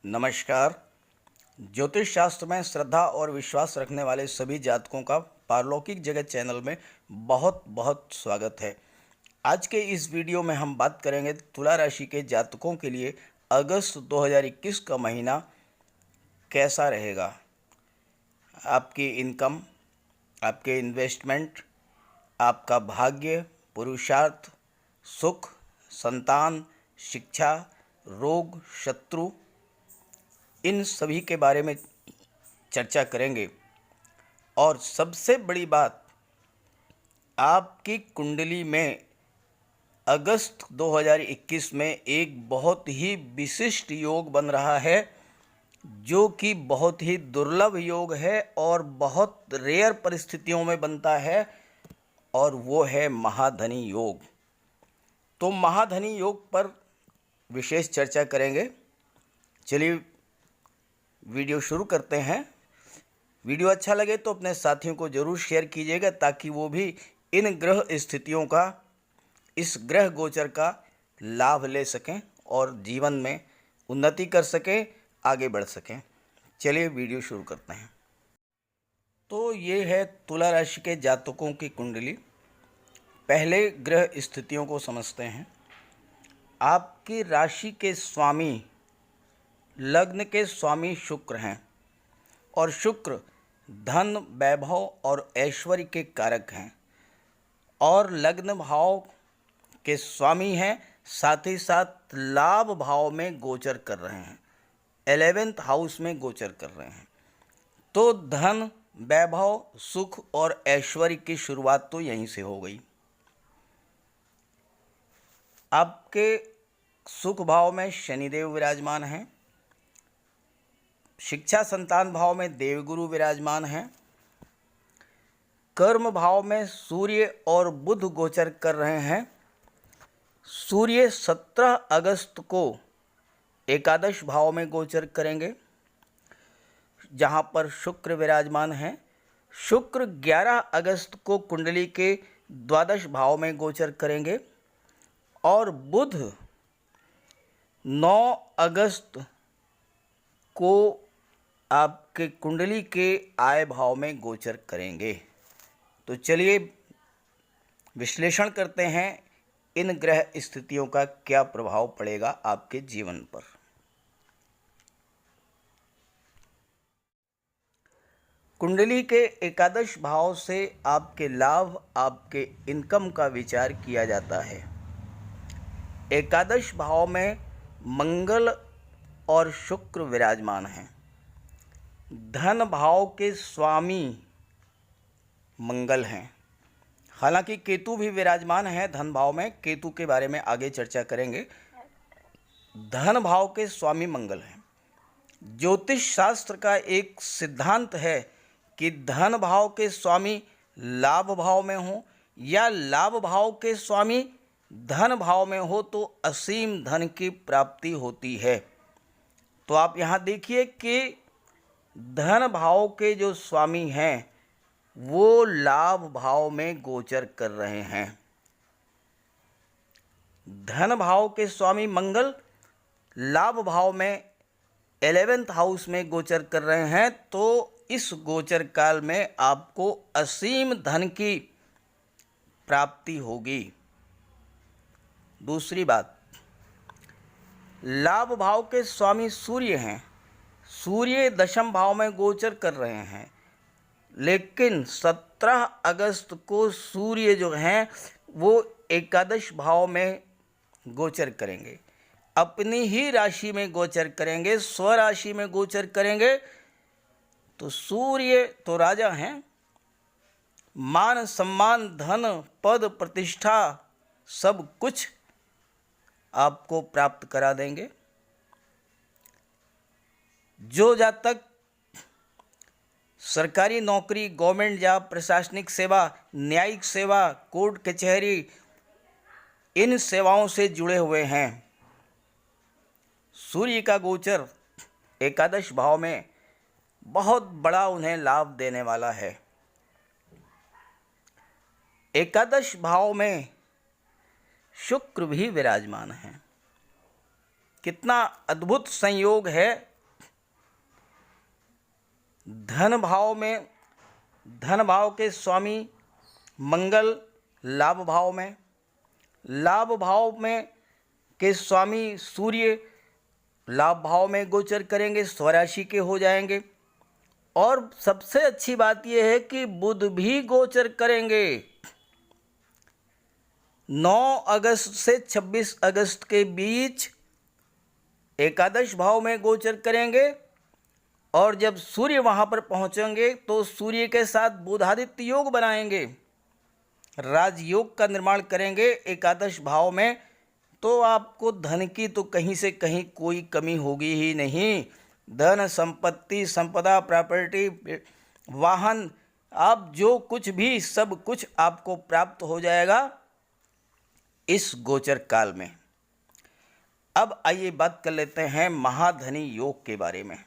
नमस्कार। ज्योतिष शास्त्र में श्रद्धा और विश्वास रखने वाले सभी जातकों का पारलौकिक जगत चैनल में बहुत बहुत स्वागत है। आज के इस वीडियो में हम बात करेंगे तुला राशि के जातकों के लिए अगस्त 2021 का महीना कैसा रहेगा। आपकी इनकम, आपके इन्वेस्टमेंट, आपका भाग्य, पुरुषार्थ, सुख, संतान, शिक्षा, रोग, शत्रु, इन सभी के बारे में चर्चा करेंगे। और सबसे बड़ी बात, आपकी कुंडली में अगस्त 2021 में एक बहुत ही विशिष्ट योग बन रहा है, जो कि बहुत ही दुर्लभ योग है और बहुत रेयर परिस्थितियों में बनता है, और वो है महाधनी योग। तो महाधनी योग पर विशेष चर्चा करेंगे। चलिए वीडियो शुरू करते हैं। वीडियो अच्छा लगे तो अपने साथियों को ज़रूर शेयर कीजिएगा, ताकि वो भी इन ग्रह स्थितियों का, इस ग्रह गोचर का लाभ ले सकें और जीवन में उन्नति कर सकें, आगे बढ़ सकें। चलिए वीडियो शुरू करते हैं। तो ये है तुला राशि के जातकों की कुंडली। पहले ग्रह स्थितियों को समझते हैं। आपकी राशि के स्वामी, लग्न के स्वामी शुक्र हैं, और शुक्र धन, वैभव और ऐश्वर्य के कारक हैं, और लग्न भाव के स्वामी हैं, साथ ही साथ लाभ भाव में गोचर कर रहे हैं, 11th हाउस में गोचर कर रहे हैं। तो धन, वैभव, सुख और ऐश्वर्य की शुरुआत तो यहीं से हो गई। आपके सुख भाव में शनिदेव विराजमान हैं, शिक्षा संतान भाव में देवगुरु विराजमान हैं, कर्म भाव में सूर्य और बुध गोचर कर रहे हैं। सूर्य 17 अगस्त को एकादश भाव में गोचर करेंगे, जहां पर शुक्र विराजमान हैं। शुक्र 11 अगस्त को कुंडली के द्वादश भाव में गोचर करेंगे, और बुध 9 अगस्त को आपके कुंडली के आय भाव में गोचर करेंगे। तो चलिए विश्लेषण करते हैं इन ग्रह स्थितियों का क्या प्रभाव पड़ेगा आपके जीवन पर। कुंडली के एकादश भाव से आपके लाभ, आपके इनकम का विचार किया जाता है। एकादश भाव में मंगल और शुक्र विराजमान हैं। धन भाव के स्वामी मंगल हैं। हालांकि केतु भी विराजमान है धन भाव में, केतु के बारे में आगे चर्चा करेंगे। धन भाव के स्वामी मंगल हैं। ज्योतिष शास्त्र का एक सिद्धांत है कि धन भाव के स्वामी लाभ भाव में हो, या लाभ भाव के स्वामी धन भाव में हो, तो असीम धन की प्राप्ति होती है। तो आप यहाँ देखिए कि धन भाव के जो स्वामी हैं वो लाभ भाव में गोचर कर रहे हैं। धन भाव के स्वामी मंगल लाभ भाव में 11th हाउस में गोचर कर रहे हैं। तो इस गोचर काल में आपको असीम धन की प्राप्ति होगी। दूसरी बात, लाभ भाव के स्वामी सूर्य हैं। सूर्य दशम भाव में गोचर कर रहे हैं, लेकिन 17 अगस्त को सूर्य जो हैं वो एकादश भाव में गोचर करेंगे, अपनी ही राशि में गोचर करेंगे, स्वराशि में गोचर करेंगे। तो सूर्य तो राजा हैं, मान सम्मान, धन, पद, प्रतिष्ठा सब कुछ आपको प्राप्त करा देंगे। जो जातक सरकारी नौकरी, गवर्नमेंट जॉब, प्रशासनिक सेवा, न्यायिक सेवा, कोर्ट कचहरी, इन सेवाओं से जुड़े हुए हैं, सूर्य का गोचर एकादश भाव में बहुत बड़ा उन्हें लाभ देने वाला है। एकादश भाव में शुक्र भी विराजमान हैं। कितना अद्भुत संयोग है धन भाव में धन भाव के स्वामी मंगल लाभ भाव में, लाभ भाव में के स्वामी सूर्य लाभ भाव में गोचर करेंगे, स्वराशि के हो जाएंगे। और सबसे अच्छी बात यह है कि बुध भी गोचर करेंगे। 9 अगस्त से 26 अगस्त के बीच एकादश भाव में गोचर करेंगे, और जब सूर्य वहां पर पहुंचेंगे तो सूर्य के साथ बुधादित्य योग बनाएंगे, राजयोग का निर्माण करेंगे एकादश भाव में। तो आपको धन की तो कहीं से कहीं कोई कमी होगी ही नहीं। धन, संपत्ति, संपदा, प्रॉपर्टी, वाहन, आप जो कुछ भी सब कुछ आपको प्राप्त हो जाएगा इस गोचर काल में। अब आइए बात कर लेते हैं महाधनी योग के बारे में।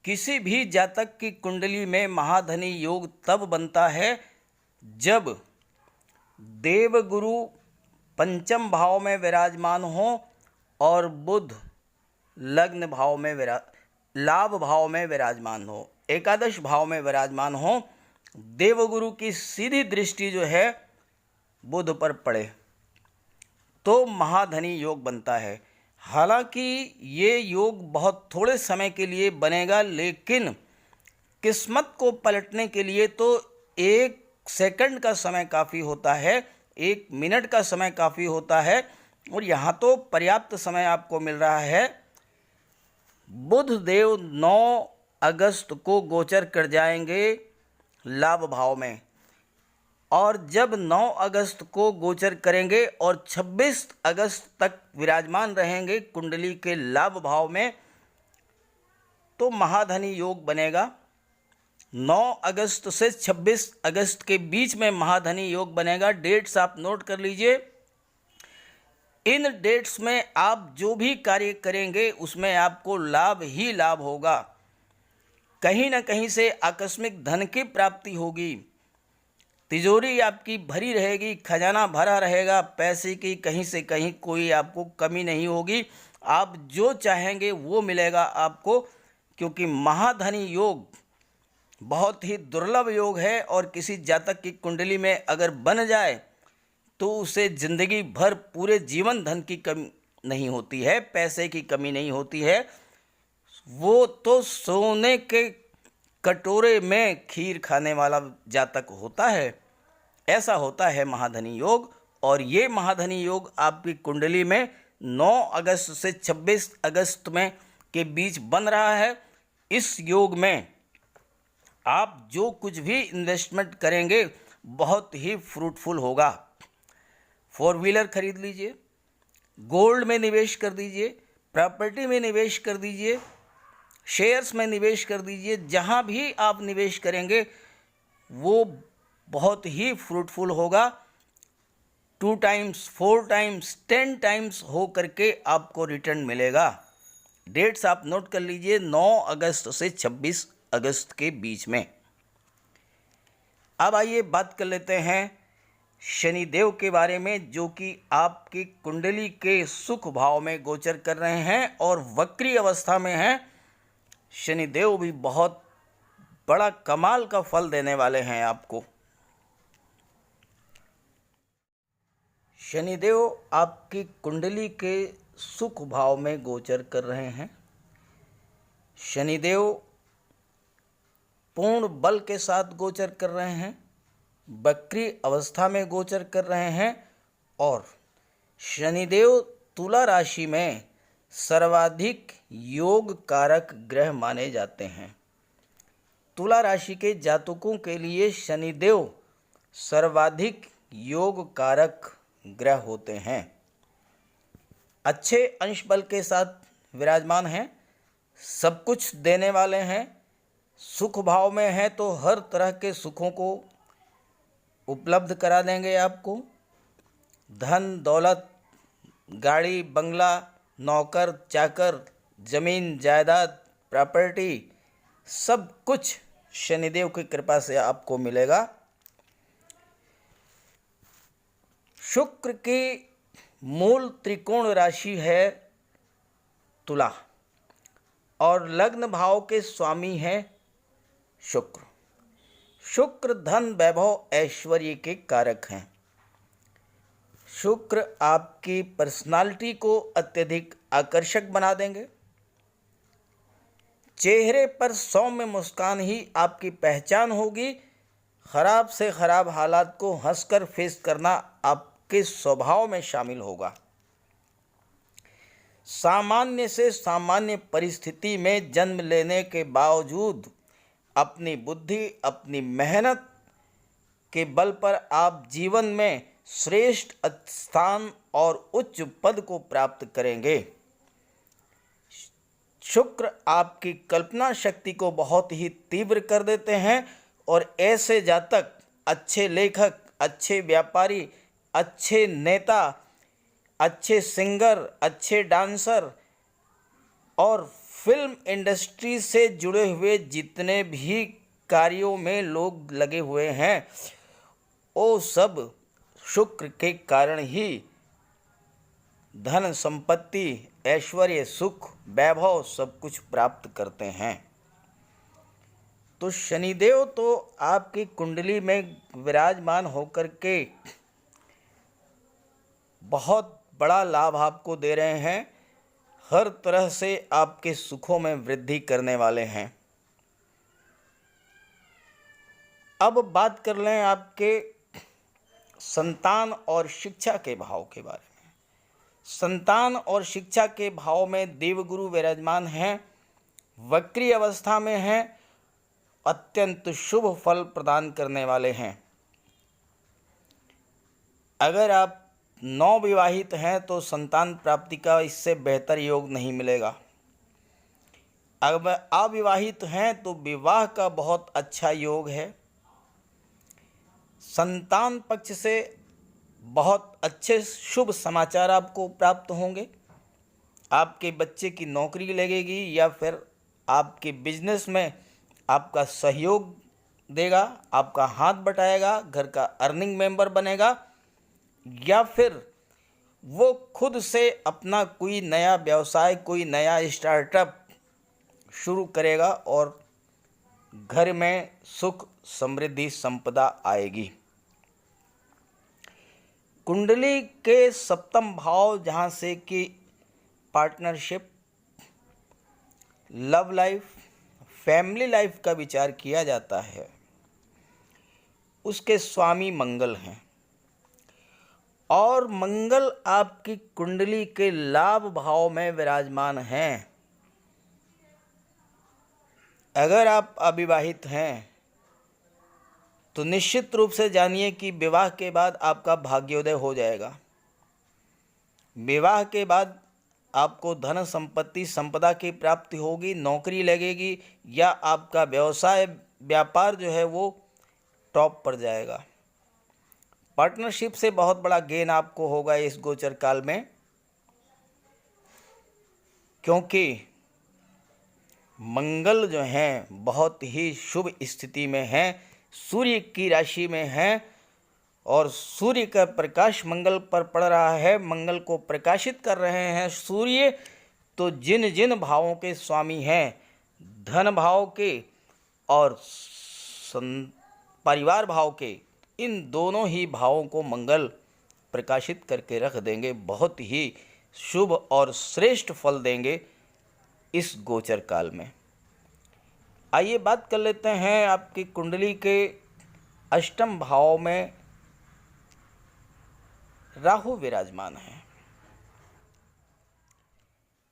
किसी भी जातक की कुंडली में महाधनी योग तब बनता है जब देवगुरु पंचम भाव में विराजमान हो और बुध लग्न भाव में लाभ भाव में विराजमान हो, एकादश भाव में विराजमान हो। देवगुरु की सीधी दृष्टि जो है बुध पर पड़े तो महाधनी योग बनता है। हालांकि ये योग बहुत थोड़े समय के लिए बनेगा, लेकिन किस्मत को पलटने के लिए तो 1 सेकंड का समय काफ़ी होता है, 1 मिनट का समय काफ़ी होता है, और यहाँ तो पर्याप्त समय आपको मिल रहा है। बुध देव 9 अगस्त को गोचर कर जाएंगे लाभ भाव में, और जब 9 अगस्त को गोचर करेंगे और 26 अगस्त तक विराजमान रहेंगे कुंडली के लाभ भाव में, तो महाधनी योग बनेगा। 9 अगस्त से 26 अगस्त के बीच में महाधनी योग बनेगा। डेट्स आप नोट कर लीजिए। इन डेट्स में आप जो भी कार्य करेंगे उसमें आपको लाभ ही लाभ होगा। कहीं ना कहीं से आकस्मिक धन की प्राप्ति होगी, तिजोरी आपकी भरी रहेगी, खजाना भरा रहेगा, पैसे की कहीं से कहीं कोई आपको कमी नहीं होगी। आप जो चाहेंगे वो मिलेगा आपको, क्योंकि महाधनी योग बहुत ही दुर्लभ योग है, और किसी जातक की कुंडली में अगर बन जाए तो उसे जिंदगी भर पूरे जीवन धन की कमी नहीं होती है, पैसे की कमी नहीं होती है। वो तो सोने के कटोरे में खीर खाने वाला जातक होता है। ऐसा होता है महाधनी योग। और ये महाधनी योग आपकी कुंडली में 9 अगस्त से 26 अगस्त में के बीच बन रहा है। इस योग में आप जो कुछ भी इन्वेस्टमेंट करेंगे बहुत ही फ्रूटफुल होगा। 4 व्हीलर खरीद लीजिए, गोल्ड में निवेश कर दीजिए, प्रॉपर्टी में निवेश कर दीजिए, शेयर्स में निवेश कर दीजिए। जहाँ भी आप निवेश करेंगे वो बहुत ही फ्रूटफुल होगा। 2 टाइम्स, 4 टाइम्स, 10 टाइम्स हो करके आपको रिटर्न मिलेगा। डेट्स आप नोट कर लीजिए, 9 अगस्त से 26 अगस्त के बीच में। अब आइए बात कर लेते हैं शनिदेव के बारे में, जो कि आपकी कुंडली के सुख भाव में गोचर कर रहे हैं और वक्री अवस्था में हैं। शनिदेव भी बहुत बड़ा कमाल का फल देने वाले हैं आपको। शनिदेव आपकी कुंडली के सुख भाव में गोचर कर रहे हैं। शनिदेव पूर्ण बल के साथ गोचर कर रहे हैं, वक्री अवस्था में गोचर कर रहे हैं, और शनिदेव तुला राशि में सर्वाधिक योग कारक ग्रह माने जाते हैं। तुला राशि के जातकों के लिए शनिदेव सर्वाधिक योग कारक ग्रह होते हैं। अच्छे अंश बल के साथ विराजमान हैं, सब कुछ देने वाले हैं। सुख भाव में है तो हर तरह के सुखों को उपलब्ध करा देंगे आपको। धन दौलत, गाड़ी बंगला, नौकर चाकर, जमीन जायदाद, प्रॉपर्टी, सब कुछ शनिदेव की कृपा से आपको मिलेगा। शुक्र की मूल त्रिकोण राशि है तुला और लग्न भाव के स्वामी हैं शुक्र। शुक्र धन वैभव ऐश्वर्य के कारक हैं। शुक्र आपकी पर्सनालिटी को अत्यधिक आकर्षक बना देंगे। चेहरे पर सौम्य मुस्कान ही आपकी पहचान होगी। खराब से खराब हालात को हंसकर फेस करना आपके स्वभाव में शामिल होगा। सामान्य से सामान्य परिस्थिति में जन्म लेने के बावजूद अपनी बुद्धि, अपनी मेहनत के बल पर आप जीवन में श्रेष्ठ स्थान और उच्च पद को प्राप्त करेंगे। शुक्र आपकी कल्पना शक्ति को बहुत ही तीव्र कर देते हैं और ऐसे जातक अच्छे लेखक, अच्छे व्यापारी, अच्छे नेता, अच्छे सिंगर, अच्छे डांसर और फिल्म इंडस्ट्री से जुड़े हुए जितने भी कार्यों में लोग लगे हुए हैं वो सब शुक्र के कारण ही धन, संपत्ति, ऐश्वर्य, सुख, वैभव सब कुछ प्राप्त करते हैं। तो शनिदेव तो आपकी कुंडली में विराजमान होकर के बहुत बड़ा लाभ आपको दे रहे हैं। हर तरह से आपके सुखों में वृद्धि करने वाले हैं। अब बात कर लें आपके संतान और शिक्षा के भाव के बारे में। संतान और शिक्षा के भाव में देवगुरु विराजमान हैं, वक्री अवस्था में हैं, अत्यंत शुभ फल प्रदान करने वाले हैं। अगर आप नवविवाहित हैं तो संतान प्राप्ति का इससे बेहतर योग नहीं मिलेगा। अगर अविवाहित हैं तो विवाह का बहुत अच्छा योग है। संतान पक्ष से बहुत अच्छे शुभ समाचार आपको प्राप्त होंगे। आपके बच्चे की नौकरी लगेगी या फिर आपके बिजनेस में आपका सहयोग देगा, आपका हाथ बटाएगा, घर का अर्निंग मेंबर बनेगा, या फिर वो खुद से अपना कोई नया व्यवसाय, कोई नया स्टार्टअप शुरू करेगा और घर में सुख, समृद्धि, संपदा आएगी। कुंडली के सप्तम भाव जहाँ से कि partnership, love life, family life का विचार किया जाता है, उसके स्वामी मंगल हैं। और मंगल आपकी कुंडली के लाभ भाव में विराजमान हैं। अगर आप अविवाहित हैं तो निश्चित रूप से जानिए कि विवाह के बाद आपका भाग्योदय हो जाएगा। विवाह के बाद आपको धन, संपत्ति, संपदा की प्राप्ति होगी, नौकरी लगेगी या आपका व्यवसाय, व्यापार जो है वो टॉप पर जाएगा। पार्टनरशिप से बहुत बड़ा गेन आपको होगा इस गोचर काल में, क्योंकि मंगल जो हैं बहुत ही शुभ स्थिति में हैं, सूर्य की राशि में हैं और सूर्य का प्रकाश मंगल पर पड़ रहा है, मंगल को प्रकाशित कर रहे हैं सूर्य। तो जिन जिन भावों के स्वामी हैं, धन भाव के और परिवार भाव के, इन दोनों ही भावों को मंगल प्रकाशित करके रख देंगे। बहुत ही शुभ और श्रेष्ठ फल देंगे इस गोचर काल में। आइए बात कर लेते हैं आपकी कुंडली के अष्टम भाव में राहु विराजमान है।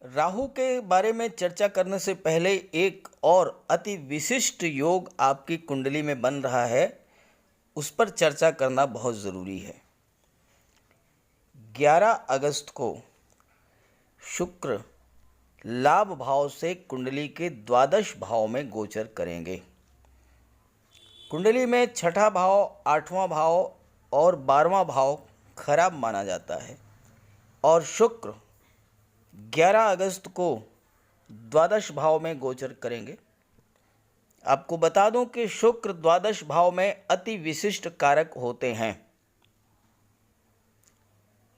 राहु के बारे में चर्चा करने से पहले एक और अति विशिष्ट योग आपकी कुंडली में बन रहा है, उस पर चर्चा करना बहुत ज़रूरी है। 11 अगस्त को शुक्र लाभ भाव से कुंडली के द्वादश भाव में गोचर करेंगे। कुंडली में छठा भाव, 8वां भाव और 12वां भाव खराब माना जाता है और शुक्र 11 अगस्त को द्वादश भाव में गोचर करेंगे। आपको बता दूं कि शुक्र द्वादश भाव में अति विशिष्ट कारक होते हैं।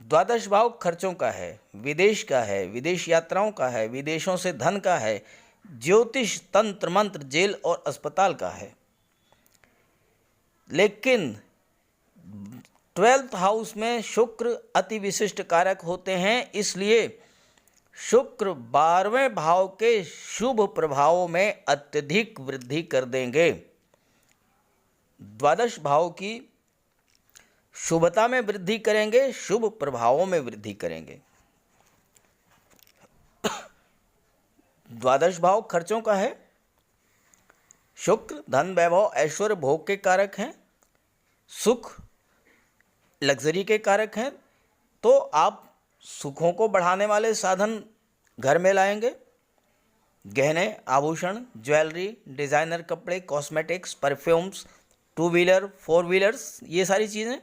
द्वादश भाव खर्चों का है, विदेश का है, विदेश यात्राओं का है, विदेशों से धन का है, ज्योतिष, तंत्र मंत्र, जेल और अस्पताल का है। लेकिन 12th हाउस में शुक्र अति विशिष्ट कारक होते हैं, इसलिए शुक्र 12वें भाव के शुभ प्रभावों में अत्यधिक वृद्धि कर देंगे। द्वादश भाव की शुभता में वृद्धि करेंगे, शुभ प्रभावों में वृद्धि करेंगे। द्वादश भाव खर्चों का है। शुक्र धन, वैभव, ऐश्वर्य, भोग के कारक हैं, सुख, लग्जरी के कारक हैं। तो आप सुखों को बढ़ाने वाले साधन घर में लाएंगे। गहने, आभूषण, ज्वेलरी, डिज़ाइनर कपड़े, कॉस्मेटिक्स, परफ्यूम्स, 2 व्हीलर, 4 व्हीलर्स, ये सारी चीज़ें,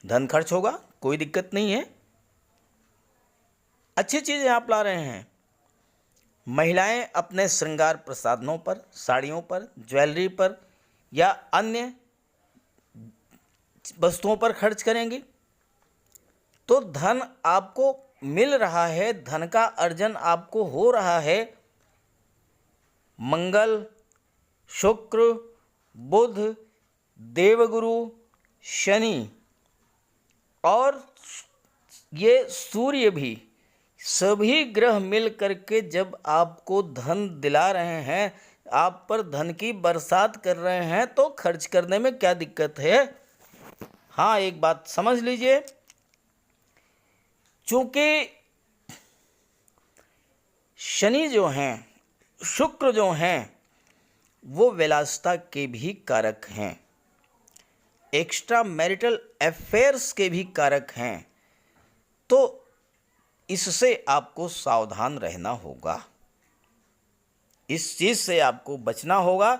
धन खर्च होगा, कोई दिक्कत नहीं है। अच्छी चीज़ें आप ला रहे हैं। महिलाएं अपने श्रृंगार प्रसाधनों पर, साड़ियों पर, ज्वेलरी पर या अन्य वस्तुओं पर खर्च करेंगी, तो धन आपको मिल रहा है, धन का अर्जन आपको हो रहा है। मंगल, शुक्र, बुध, देवगुरु, शनि और ये सूर्य भी, सभी ग्रह मिल करके जब आपको धन दिला रहे हैं, आप पर धन की बरसात कर रहे हैं, तो खर्च करने में क्या दिक्कत है। हाँ, एक बात समझ लीजिए, चूंकि शनि जो हैं, शुक्र जो हैं, वो विलासिता के भी कारक हैं, एक्स्ट्रा मैरिटल अफेयर्स के भी कारक हैं। तो इससे आपको सावधान रहना होगा, इस चीज़ से आपको बचना होगा।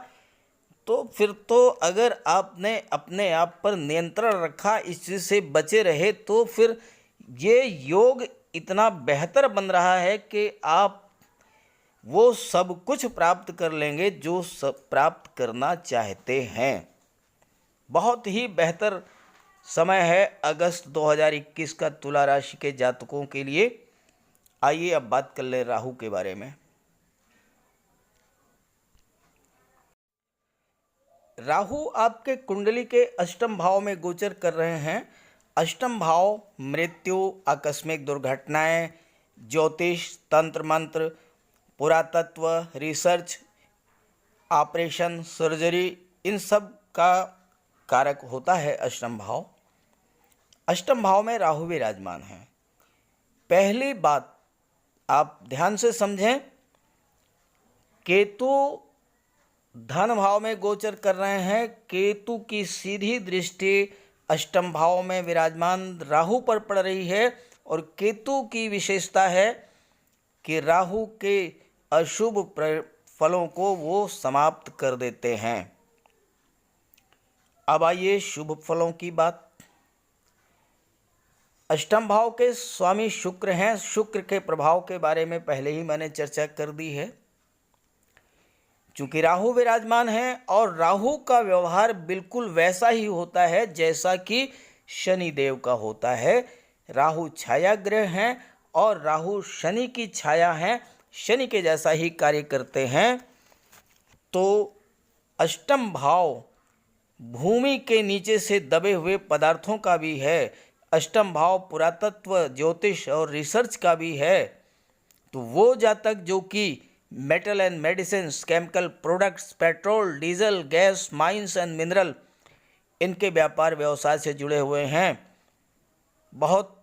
तो फिर तो अगर आपने अपने आप पर नियंत्रण रखा, इस चीज़ से बचे रहे, तो फिर ये योग इतना बेहतर बन रहा है कि आप वो सब कुछ प्राप्त कर लेंगे जो सब प्राप्त करना चाहते हैं। बहुत ही बेहतर समय है अगस्त 2021 का तुला राशि के जातकों के लिए। आइए अब बात कर ले राहु के बारे में। राहु आपके कुंडली के अष्टम भाव में गोचर कर रहे हैं। अष्टम भाव मृत्यु, आकस्मिक दुर्घटनाएं, ज्योतिष, तंत्र मंत्र, पुरातत्व, रिसर्च, ऑपरेशन, सर्जरी, इन सब का कारक होता है अष्टम भाव। अष्टम भाव में राहु विराजमान है। पहली बात आप ध्यान से समझें, केतु धन भाव में गोचर कर रहे हैं। केतु की सीधी दृष्टि अष्टम भाव में विराजमान राहु पर पड़ रही है, और केतु की विशेषता है कि राहु के अशुभ फलों को वो समाप्त कर देते हैं। अब आइए शुभ फलों की बात। अष्टम भाव के स्वामी शुक्र हैं। शुक्र के प्रभाव के बारे में पहले ही मैंने चर्चा कर दी है। चूंकि राहु विराजमान है, और राहु का व्यवहार बिल्कुल वैसा ही होता है जैसा कि शनि देव का होता है। राहु छाया ग्रह हैं और राहु शनि की छाया हैं, शनि के जैसा ही कार्य करते हैं। तो अष्टम भाव भूमि के नीचे से दबे हुए पदार्थों का भी है। अष्टम भाव पुरातत्व, ज्योतिष और रिसर्च का भी है। तो वो जातक जो कि metal and medicine, chemical products, petrol, diesel, gas, mines and mineral, इनके व्यापार व्यवसाय से जुड़े हुए हैं, बहुत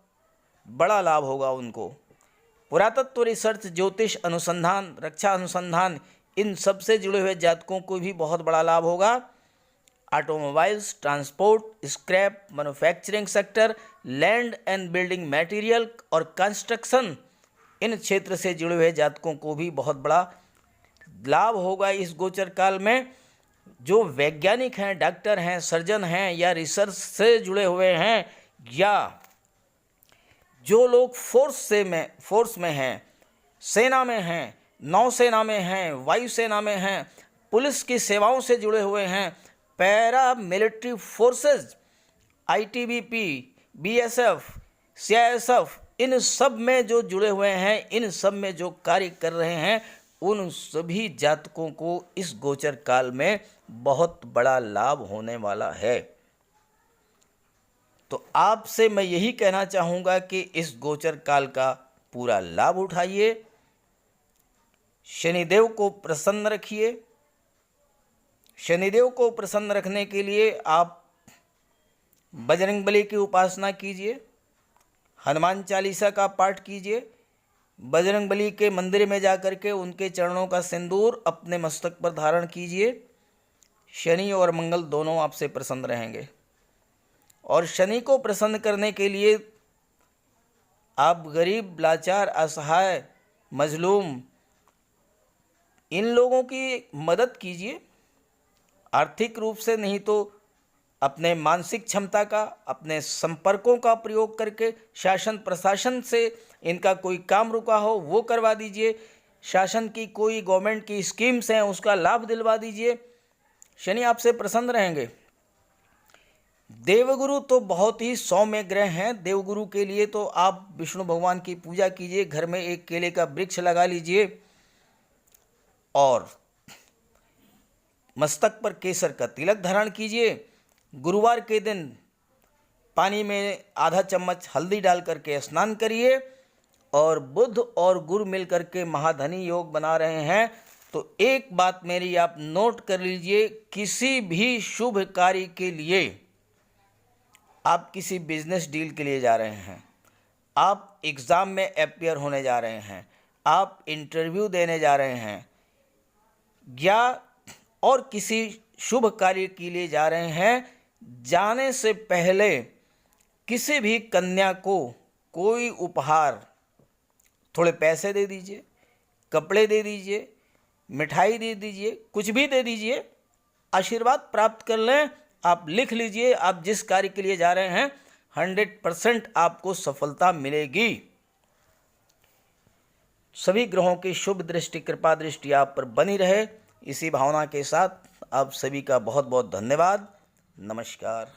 बड़ा लाभ होगा उनको। पुरातत्व, रिसर्च, ज्योतिष अनुसंधान, रक्षा अनुसंधान, इन सब से जुड़े हुए जातकों को भी बहुत बड़ा लाभ होगा। Automobiles, transport, scrap, manufacturing sector, land and building material और कंस्ट्रक्शन, इन क्षेत्र से जुड़े हुए जातकों को भी बहुत बड़ा लाभ होगा इस गोचर काल में। जो वैज्ञानिक हैं, डॉक्टर हैं, सर्जन हैं, या रिसर्च से जुड़े हुए हैं, या जो लोग फोर्स में हैं, सेना में हैं, नौसेना में हैं, वायुसेना में हैं, पुलिस की सेवाओं से जुड़े हुए हैं, para military forces, ITBP, BSF, CISF, इन सब में जो जुड़े हुए हैं, इन सब में जो कार्य कर रहे हैं, उन सभी जातकों को इस गोचर काल में बहुत बड़ा लाभ होने वाला है। तो आपसे मैं यही कहना चाहूँगा कि इस गोचर काल का पूरा लाभ उठाइए, शनिदेव को प्रसन्न रखिए। शनिदेव को प्रसन्न रखने के लिए आप बजरंगबली की उपासना कीजिए, हनुमान चालीसा का पाठ कीजिए, बजरंगबली के मंदिर में जाकर के उनके चरणों का सिंदूर अपने मस्तक पर धारण कीजिए। शनि और मंगल दोनों आपसे प्रसन्न रहेंगे। और शनि को प्रसन्न करने के लिए आप गरीब, लाचार, असहाय, मजलूम इन लोगों की मदद कीजिए, आर्थिक रूप से नहीं तो अपने मानसिक क्षमता का, अपने संपर्कों का प्रयोग करके शासन प्रशासन से इनका कोई काम रुका हो वो करवा दीजिए, शासन की कोई गवर्नमेंट की स्कीम्स हैं उसका लाभ दिलवा दीजिए। शनि आपसे प्रसन्न रहेंगे। देवगुरु तो बहुत ही सौम्य ग्रह हैं। देवगुरु के लिए तो आप विष्णु भगवान की पूजा कीजिए, घर में एक केले का वृक्ष लगा लीजिए और मस्तक पर केसर का तिलक धारण कीजिए। गुरुवार के दिन पानी में आधा चम्मच हल्दी डाल करके स्नान करिए। और बुध और गुरु मिलकर के महाधनी योग बना रहे हैं। तो एक बात मेरी आप नोट कर लीजिए, किसी भी शुभ कार्य के लिए, आप किसी बिजनेस डील के लिए जा रहे हैं, आप एग्ज़ाम में अपीयर होने जा रहे हैं, आप इंटरव्यू देने जा रहे हैं, या और किसी शुभ कार्य के लिए जा रहे हैं, जाने से पहले किसी भी कन्या को कोई उपहार, थोड़े पैसे दे दीजिए, कपड़े दे दीजिए, मिठाई दे दीजिए, कुछ भी दे दीजिए, आशीर्वाद प्राप्त कर लें। आप लिख लीजिए, आप जिस कार्य के लिए जा रहे हैं 100% आपको सफलता मिलेगी। सभी ग्रहों की शुभ दृष्टि, कृपा दृष्टि आप पर बनी रहे। इसी भावना के साथ आप सभी का बहुत बहुत धन्यवाद। नमस्कार।